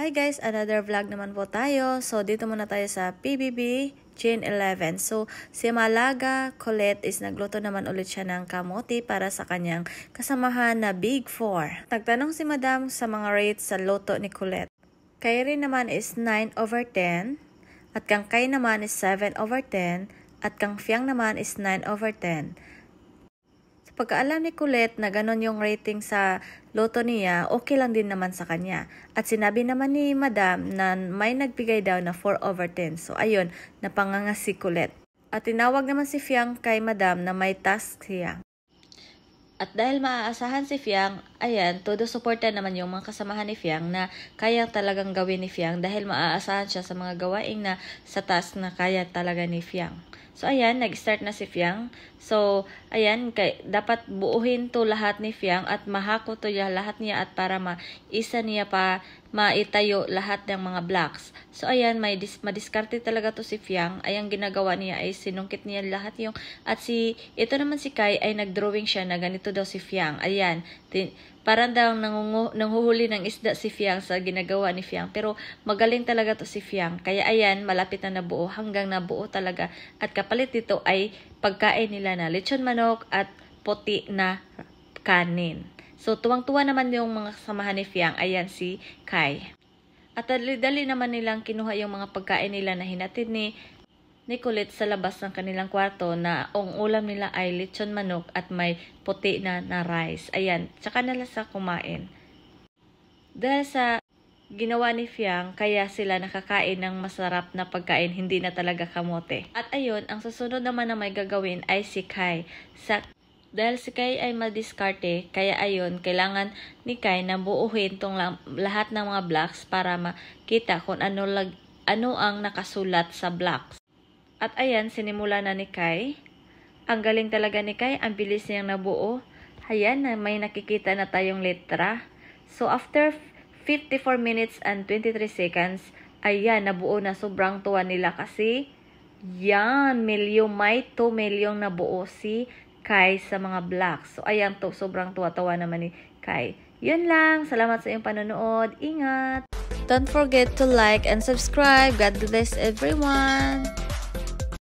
Hi guys, another vlog naman po tayo. So dito muna tayo sa PBB Chain 11. So si Malaga Colette is nagluto naman ulit siya ng kamote para sa kanyang kasamahan na Big 4. Nagtanong si Madam sa mga rates sa luto ni Colette. Kay Rin naman is 9/10 at kang Kay naman is 7/10 at kang Fiang naman is 9/10. Pagkaalam ni Colette na ganon yung rating sa loto niya, okay lang din naman sa kanya. At sinabi naman ni Madam na may nagbigay daw na 4/10. So ayun, napanganga si Colette. At tinawag naman si Fiang kay Madam na may task siya. At dahil maaasahan si Fiang, ayan, todo suporta naman yung mga kasamahan ni Fiang na kaya talagang gawin ni Fiang dahil maaasahan siya sa mga gawain na sa task na kaya talaga ni Fiang. So ayan, nag-start na si Fiang. So ayan, dapat buuhin to lahat ni Fiang at mahako to lahat niya at para maisa niya pa maitayo lahat ng mga blocks. So ayan, madiskarte talaga to si Fiang. Ayang ginagawa niya ay sinungkit niya lahat yung at ito naman si Kai ay nagdrawing siya na ganito daw si Fiang. Ayan, parang daw nanghuhuli ng isda si Fiang sa ginagawa ni Fiang. Pero magaling talaga to si Fiang. Kaya ayan, malapit na nabuo hanggang nabuo talaga. At kapalit dito ay pagkain nila na lechon manok at puti na kanin. So tuwang-tuwa naman yung mga kasamahan ni Fiang. Ayan si Kai. At dali-dali naman nilang kinuha yung mga pagkain nila na hinatid ni Colette sa labas ng kanilang kwarto na ang ulam nila ay lechon manok at may puti na rice. Ayan, tsaka nila sa kumain. Dahil sa ginawa ni Fiang, kaya sila nakakain ng masarap na pagkain, hindi na talaga kamote. At ayun, ang susunod naman na may gagawin ay si Kai. Dahil si Kai ay madiskarte, kaya ayun, kailangan ni Kai na buuhin tong lahat ng mga blocks para makita kung ano ang nakasulat sa blocks. At ayan, sinimula na ni Kai. Ang galing talaga ni Kai, ang bilis niyang nabuo. Ayan, may nakikita na tayong letra. So after 54 minutes and 23 seconds, ayan, nabuo na. Sobrang tuwa nila kasi yan, may 2 milyong nabuo si Kai sa mga blocks. So ayan, sobrang tuwa-tuwa naman ni Kai. Yun lang, salamat sa iyong panonood. Ingat! Don't forget to like and subscribe. God bless everyone!